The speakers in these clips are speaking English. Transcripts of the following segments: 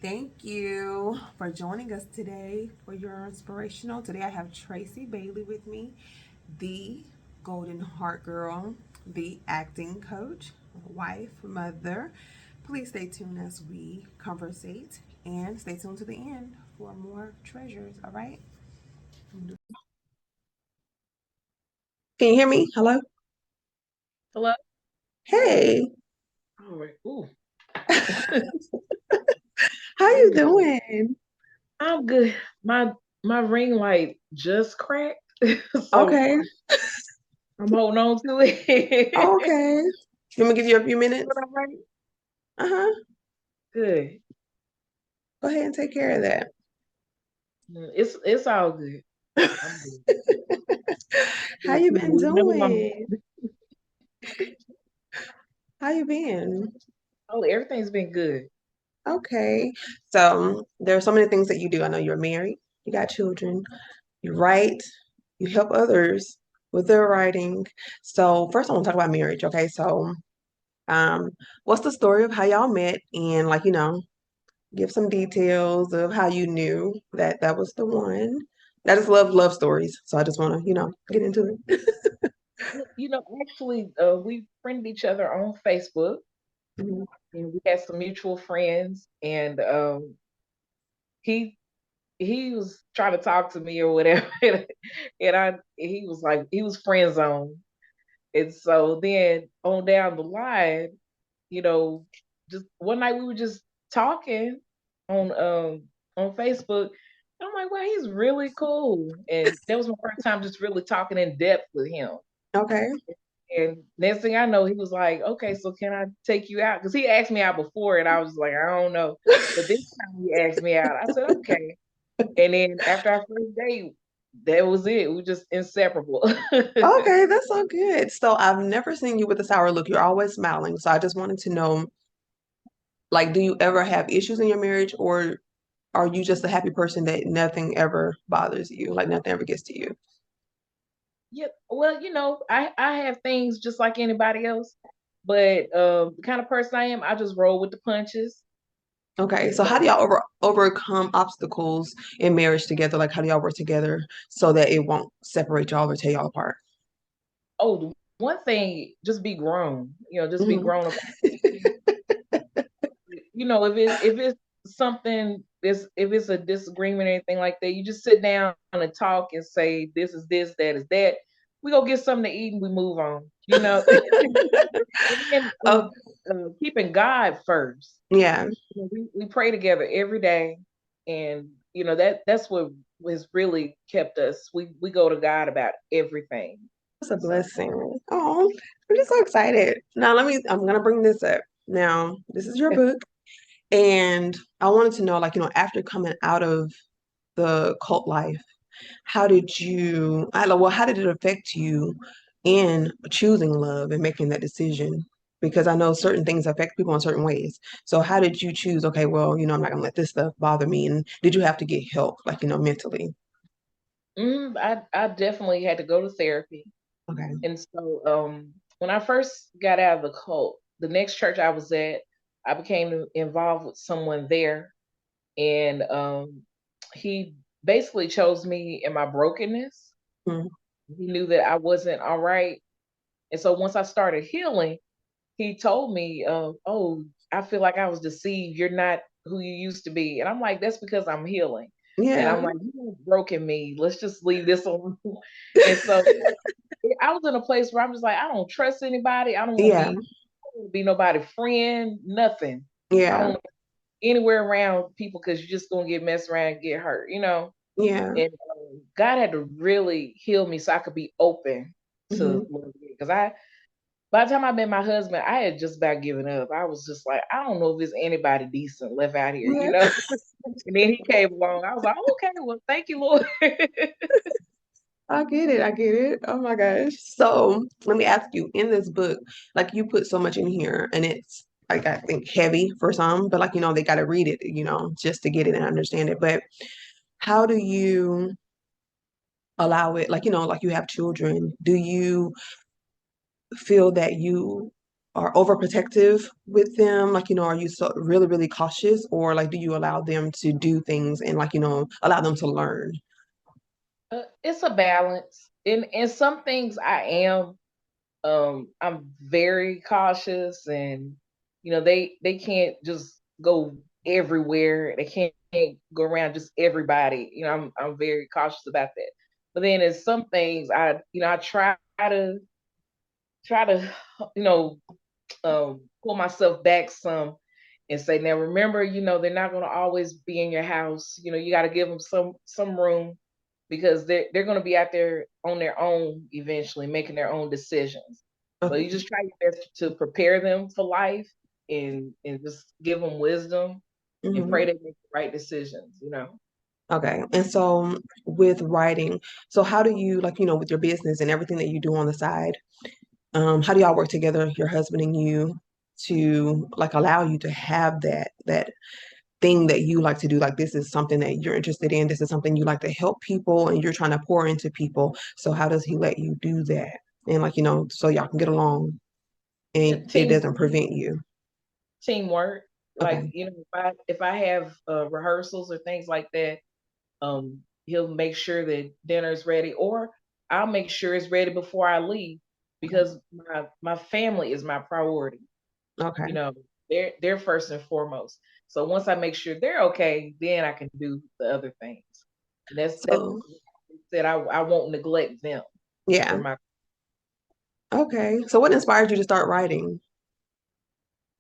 Thank you for joining us today for your inspirational. Today I have Tracie Bailey with me, the Golden Heart Girl, the acting coach, wife, mother. Please stay tuned as we conversate and stay tuned to the end for more treasures. All right? Can you hear me? Hello? Hello. Hey, All right. Ooh, how there you we go. doing? I'm good. My ring light just cracked, so Okay, I'm holding on to it. okay. You want me to give you a few But minutes? all right. Uh-huh. Good. Go ahead and take care of that. It's all good. I'm good. How Just you keep been moving along. doing? How you been? Oh, everything's been good. Okay. So there are so many things that you do. I know you're married, you got children, you write, you help others with their writing. So first I want to talk about marriage, okay? So um what's the story of how y'all met and give some details of how you knew that that was the one. I just love stories. So I just want to, get into it. Actually, we friended each other on Facebook, Mhm. and we had some mutual friends, and he he was trying to talk to me or whatever, and he was like he was friend zone. And so then on down the line, you know, just one night we were just talking on Facebook. And I'm like, wow, he's really cool. And that was my first time just really talking in depth with him. Okay. And next thing I know, he was like, okay, so can I take you out? Because he asked me out before, and I was like, I don't know. But this time he asked me out. I said, okay. And then after our first date, that was it. We were just inseparable. Okay, that's so good. So I've never seen you with a sour look. You're always smiling. So I just wanted to know, like, do you ever have issues in your marriage, or are you just a happy person that nothing ever bothers you, like nothing ever gets to you? Yeah, well, I have things just like anybody else, but the kind of person I am, I just roll with the punches. Okay, And so how do so, y'all overcome obstacles in marriage together? Like, how do y'all work together so that it won't separate y'all or tear y'all apart? oh, the one thing, just be grown. Just be Hmm. grown about things. If it's something, if it's a disagreement or anything like that, you just sit down and talk and say, this is this, that is that. We go get something to eat and we move on. And then Oh, keeping God first. yeah, We pray together every day, and that's what has really kept us. We go to God about everything. that's a So, blessing. Oh, I'm just so excited. Now, I'm gonna bring this up. Now, this is your book. And I wanted to know, like, after coming out of the cult life, how did how did it affect you in choosing love and making that decision? Because I know certain things affect people in certain ways. So how did you choose, okay, well, I'm not gonna let this stuff bother me. And did you have to get help, like, mentally? I definitely had to go to therapy, Okay. and so when I first got out of the cult, the next church I was at, I became involved with someone there, and he basically chose me in my brokenness. Mhm. He knew that I wasn't all right, and so once I started healing, he told me, "Oh, I feel like I was deceived. You're not who you used to be." And I'm like, "That's because I'm healing." And Yeah. I'm like, "You have broken me. Let's just leave this alone." And so I was in a place where I'm just like, I don't trust anybody. Yeah. I don't want to be nobody's friend. Nothing. I don't Yeah. want to be anywhere around people because you're just gonna get messed around and get hurt. Yeah. And God had to really heal me so I could be open Hmm. to because I by the time I met my husband, I had just about given up. I was just like, I don't know if there's anybody decent left out here, you Yeah. know? And then he came along. I was like, okay, well, thank you, Lord. I get it. I get it. Oh my gosh. So let me ask you, in this book, like you put so much in here and it's like I think heavy for some, but like, they got to read it, just to get it and understand it. But how do you allow it? Like, like you have children. Do you feel that you are overprotective with them? Like, are you so really, really cautious, or like do you allow them to do things and like, allow them to learn? It's a balance. In some things I am. I'm very cautious, and they can't just go everywhere. They can't go around just everybody. I'm very cautious about that. But then there's some things I try to you know pull myself back some and say, now remember, they're not going to always be in your house. You got to give them some room, because they're going to be out there on their own eventually, making their own decisions. So you Okay. just try your best to prepare them for life, and just give them wisdom and Hmm. pray they make the right decisions. Okay. And so with writing, so how do you like, with your business and everything that you do on the side, how do y'all work together, your husband and you, to like allow you to have that thing that you like to do? Like this is something that you're interested in. This is something you like to help people and you're trying to pour into people. So how does he let you do that? And like, so y'all can get along and it Team doesn't prevent you. teamwork. Like, Okay. if I have rehearsals or things like that, he'll make sure that dinner's ready, or I'll make sure it's ready before I leave, Okay. because my family is my priority. You Okay. know, they're first and foremost. So once I make sure they're okay, then I can do the other things. And that's So that I won't neglect them. They're yeah. my Okay. So what inspired you to start writing?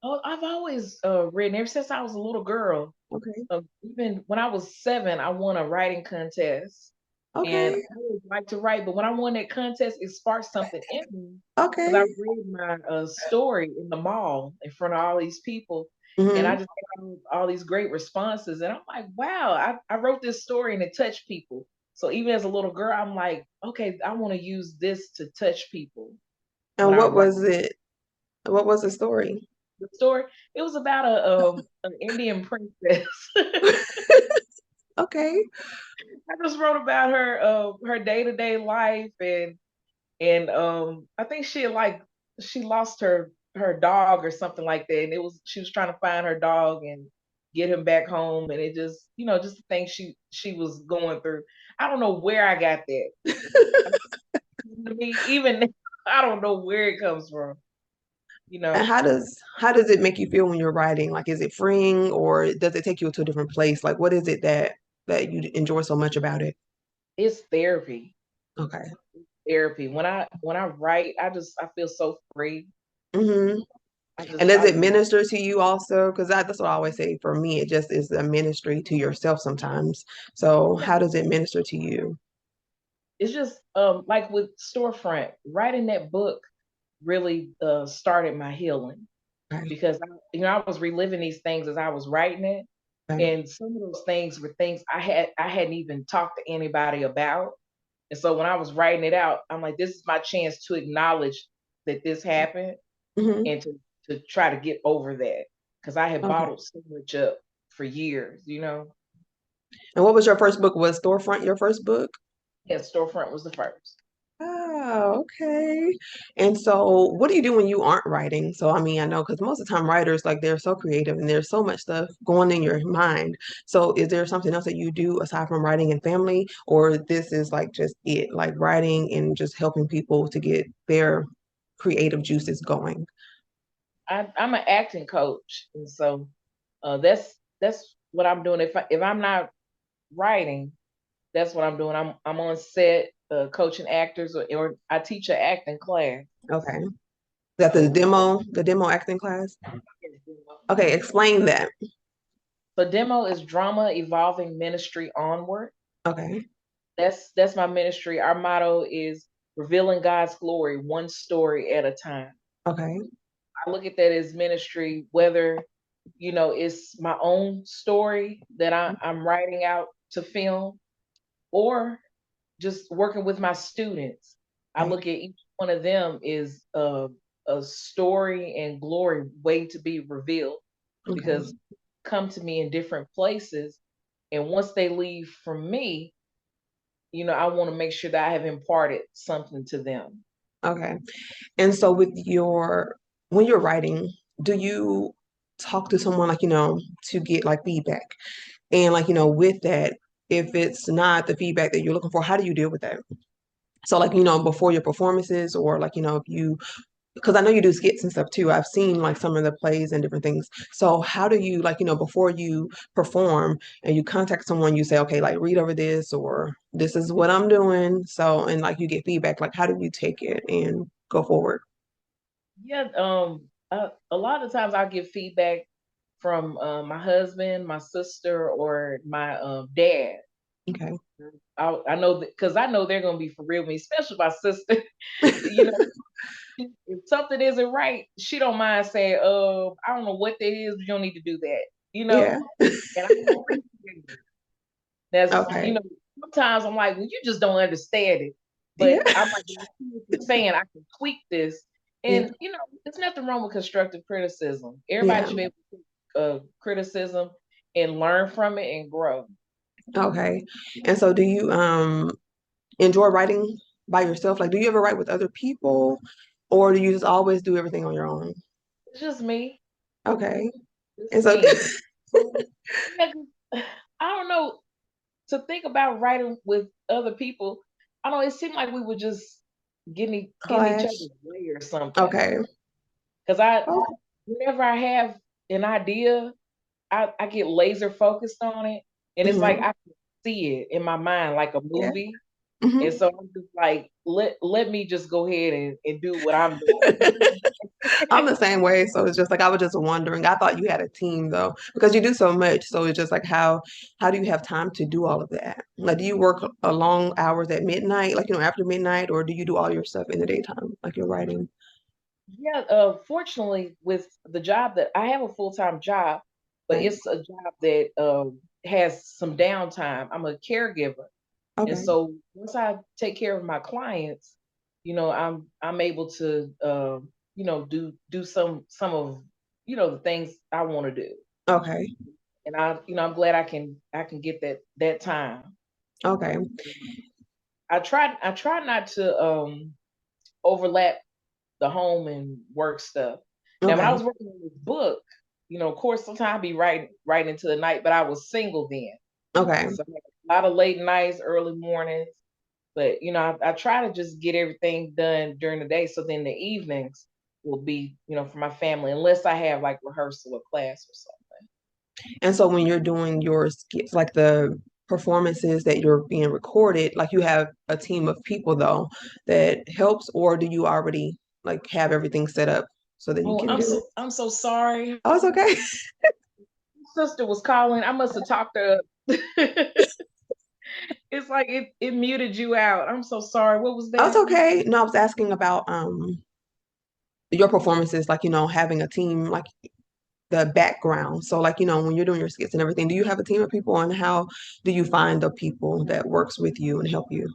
Oh, I've always written ever since I was a little girl. Okay. Even when I was 7, I won a writing contest, and Okay. I always liked to write. But when I won that contest, it sparked something in me, because I Okay. read my story in the mall in front of all these people, and I Hmm. just got all these great responses, and I'm like, wow, I wrote this story and it touched people. So even as a little girl, I'm like, okay, I want to use this to touch people when And I what write was it? What was the story? the story. It was about a an Indian princess. Okay. I just wrote about her day to day life, and I think she lost her dog or something like that, and she was trying to find her dog and get him back home, and it just just the things she was going through. I don't know where I got that. I mean, even I don't know where it comes from. You And know, how does it make you feel when you're writing? Like, is it freeing or does it take you to a different place? Like, what is it that you enjoy so much about it? it's therapy. Okay. Therapy. When I write, I feel so free. Hmm. I And just does I it minister to you also? Because that's what I always say. For me, it just is a ministry to yourself sometimes. So, how does it minister to you? it's just like with storefront, writing that book really started my healing, Okay. because I was reliving these things as I was writing it, Okay. and some of those things were things I hadn't even talked to anybody about. And so when I was writing it out, I'm like, this is my chance to acknowledge that this happened, Hmm. and to try to get over that, because I had Okay. bottled so much up for years. And what was your first book? Was Storefront your first book? Yeah, storefront was the first. Oh, okay. And so, what do you do when you aren't writing? So, I mean, I know because most of the time writers, like, they're so creative and there's so much stuff going in your mind. So, is there something else that you do aside from writing and family, or this is like just it, like writing and just helping people to get their creative juices going? I'm an acting coach, and so that's what I'm doing. If I'm not writing, that's what I'm doing. I'm on set, coaching actors, or I teach an acting class. Okay. That So the demo acting class? Okay, explain that. demo is drama evolving ministry onward. Okay. That's my ministry. Our motto is revealing God's glory one story at a time. Okay. I look at that as ministry, whether it's my own story that I'm writing out to film, or just working with my students. I Okay. look at each one of them is a story and glory waiting to be revealed, because Okay. come to me in different places, and once they leave from me, I want to make sure that I have imparted something to them. Okay. And so with your when you're writing, do you talk to someone like, to get like feedback? And like, with that, if it's not the feedback that you're looking for, how do you deal with that? So like, before your performances or like, if you, because I know you do skits and stuff too. I've seen like some of the plays and different things. So how do you like, before you perform and you contact someone, you say, okay, like read over this or this is what I'm doing. So, and like you get feedback, like how do you take it and go forward? Yeah, a lot of times I'll get feedback from my husband, my sister, or my dad. Okay. I know that because I know they're gonna be for real with me, especially my sister. You know, if something isn't right, she don't mind saying, I don't know what that is, but you don't need to do that." You know, Yeah. and I appreciate it. That's Okay. sometimes I'm like, well, you just don't understand it. Yeah. But I'm like, "Well, I see what you're saying, I can tweak this." Yeah. And there's nothing wrong with constructive criticism. Everybody Yeah. should be able to take criticism and learn from it and grow. Okay. And so do you enjoy writing by yourself? Like, do you ever write with other people or do you just always do everything on your own? It's just me. Okay. It's And so me. Yeah, 'cause I don't know. To think about writing with other people, I don't know. It seemed like we were just getting each clash. other's way or something. Okay. Because Okay. whenever I have an idea, I get laser focused on it, and it's like Hmm. I can see it in my mind like a Yeah. movie. Hmm. And so I'm just like, let me just go ahead and do what I'm doing. I'm the same way. So it's just like I was just wondering. I thought you had a team though, because you do so much. So it's just like how do you have time to do all of that? Like do you work a long hours at midnight, like after midnight, or do you do all your stuff in the daytime, like you're writing? Yeah, fortunately, with the job that I have a full time job, but Okay. it's a job that has some downtime. I'm a caregiver, and Okay. so once I take care of my clients, I'm able to do some of the things I want to do, Okay. and I'm glad I can get that time. Okay. I try not to overlap the home and work stuff. Now, when I Okay. was working on this book, of course, sometimes I'd be writing into the night, but I was single then. Okay. So I had a lot of late nights, early mornings. But, I try to just get everything done during the day. So then the evenings will be, for my family, unless I have like rehearsal or class or something. And so when you're doing your skits, like the performances that you're being recorded, like you have a team of people though that helps, or do you already like have everything set up so that you Oh, can I'm do it? so I'm so sorry. Oh, it's okay. My sister was calling. I must have talked to her. It's like it muted you out. I'm so sorry. What was Oh, it's that? okay. No, I was asking about your performances, like having a team, like the background. So like when you're doing your skits and everything, do you have a team of people, and how do you find the people that works with you and help you?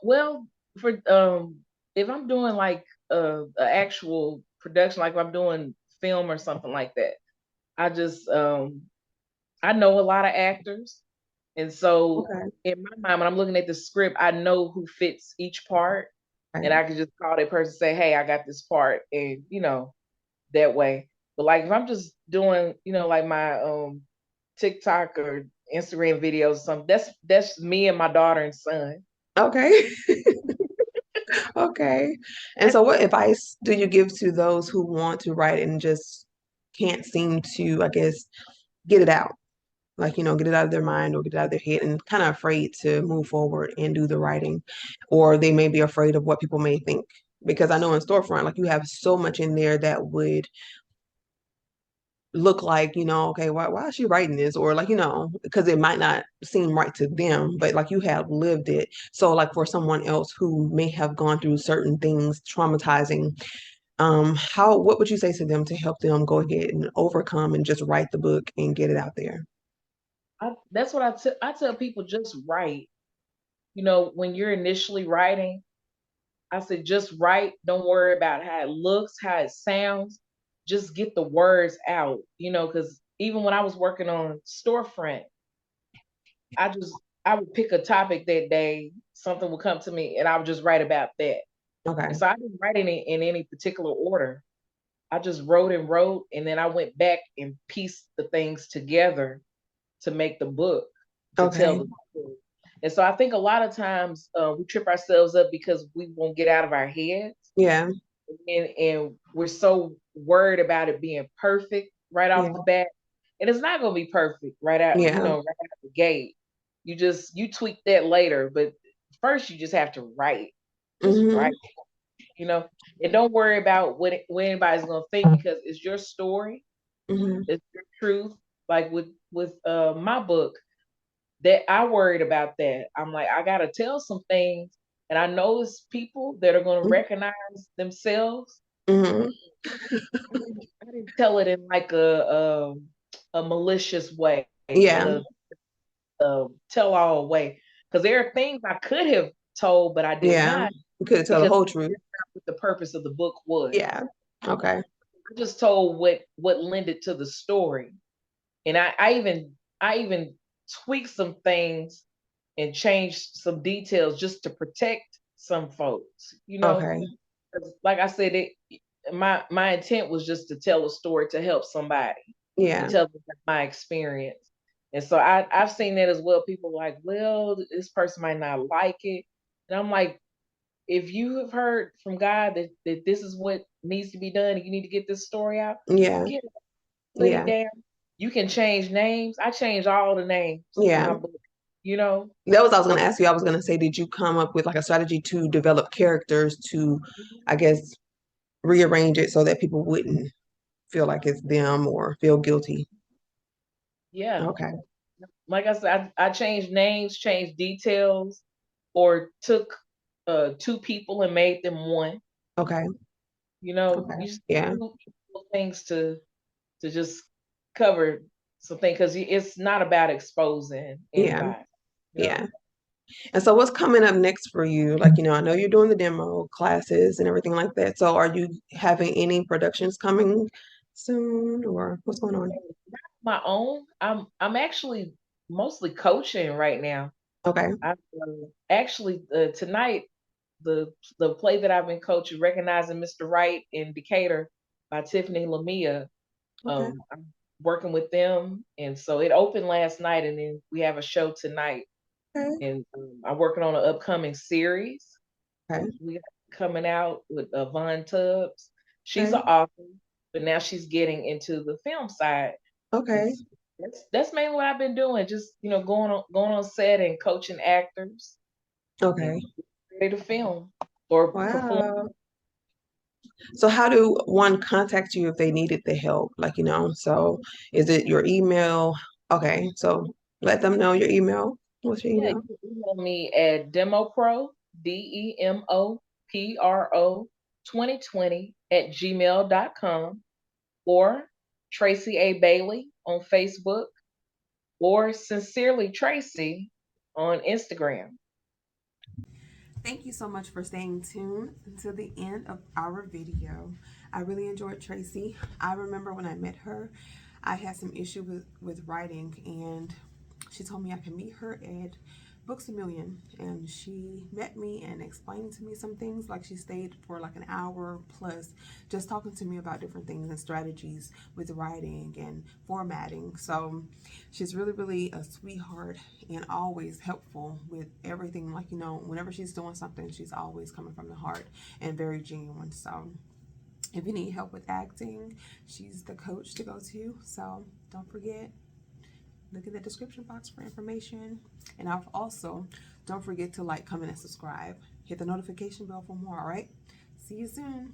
Well, for if I'm doing like a actual production, like if I'm doing film or something like that, I just I know a lot of actors, and so Okay. in my mind, when I'm looking at the script, I know who fits each part, and Right. I can just call that person, say, "Hey, I got this part," and that way. But like if I'm just doing, like my TikTok or Instagram videos, or something, that's me and my daughter and son. Okay. Okay. And so what advice do you give to those who want to write and just can't seem to, I guess, get it out? Like, get it out of their mind or get it out of their head and kind of afraid to move forward and do the writing. Or they may be afraid of what people may think. Because I know in storefront, like you have so much in there that would look like, okay, why is she writing this? Or like, because it might not seem right to them, but like you have lived it. So like for someone else who may have gone through certain things, traumatizing, what would you say to them to help them go ahead and overcome and just write the book and get it out there? That's what I tell people, just write. When you're initially writing, I said just write. Don't worry about how it looks, how it sounds. Just get the words out. Because even when I was working on storefront, I would pick a topic that day. Something would come to me, and I would just write about that. Okay. And so I didn't write it in any particular order. I just wrote and wrote, and then I went back and pieced the things together to make the book, to tell Okay. the story. And so I think a lot of times we trip ourselves up because we won't get out of our heads, Yeah. and we're so worried about it being perfect right off Yeah. the bat. And it's not going to be perfect right out, Yeah. right out the gate. You tweak that later, but first you just have to write, just Mm-hmm. write, you know, and don't worry about what anybody's going to think, because it's your story, Mm-hmm. it's your truth. Like with my book, that I worried about that. I'm like, I gotta tell some things, and I know it's people that are gonna recognize themselves. Mm-hmm. I didn't tell it in like a malicious way, in Yeah. a tell all way, because there are things I could have told, but I did Yeah. not, You could tell the because whole truth. that's not what the purpose of the book was. Yeah. Okay. I just told what lended to the story, and I even tweaked some things and changed some details just to protect some folks. Okay. 'Cause like I said, my intent was just to tell a story to help somebody and Yeah. tell them my experience. And so I've seen that as well. People like, well, this person might not like it, and I'm like, if you have heard from God that this is what needs to be done, and you need to get this story out, Yeah. get it, put it Yeah. down. You can change names. I changed all the names in Yeah. my book. You know, That was I was gonna ask you. I was gonna say, did you come up with like a strategy to develop characters to, I guess, rearrange it so that people wouldn't feel like it's them or feel guilty? yeah. Okay. Like I said, I changed names, changed details, or took two people and made them one. Okay. Okay. You just Yeah. do little things to just cover something, because it's not about exposing Yeah. anybody. You know, Yeah. And so what's coming up next for you? Like, I know you're doing the demo classes and everything like that. So are you having any productions coming soon or what's going on? my own. I'm actually mostly coaching right now. Okay. I actually tonight, the play that I've been coaching, recognizing Mr. Right in Decatur by Tiffany Lamia. Okay. I'm working with them, and so it opened last night, and then we have a show tonight, Okay. and I'm working on an upcoming series. Okay. We got coming out with Von Tubbs. She's an Okay. author, but now she's getting into the film side, and Okay. that's mainly what I've been doing. Just going on set and coaching actors Okay. and ready to film or perform. Wow. So how do one contact you if they needed the help? Like, so is it your email? Okay. So let them know your email. What's your Yeah, email? you can email me at demopro, DEMOPRO 2020 at gmail.com, or Tracie A. Bailey on Facebook, or Sincerely Tracie on Instagram. Thank you so much for staying tuned until the end of our video. I really enjoyed Tracie. I remember when I met her, I had some issue with writing, and she told me I could meet her at Books a Million, and she met me and explained to me some things. Like, she stayed for like an hour plus just talking to me about different things and strategies with writing and formatting. So she's really, really a sweetheart and always helpful with everything. Like, whenever she's doing something, she's always coming from the heart and very genuine. So if you need help with acting, she's the coach to go to. So don't forget, look in the description box for information. And I'll also, don't forget to like, comment, and subscribe. Hit the notification bell for more, all right? See you soon.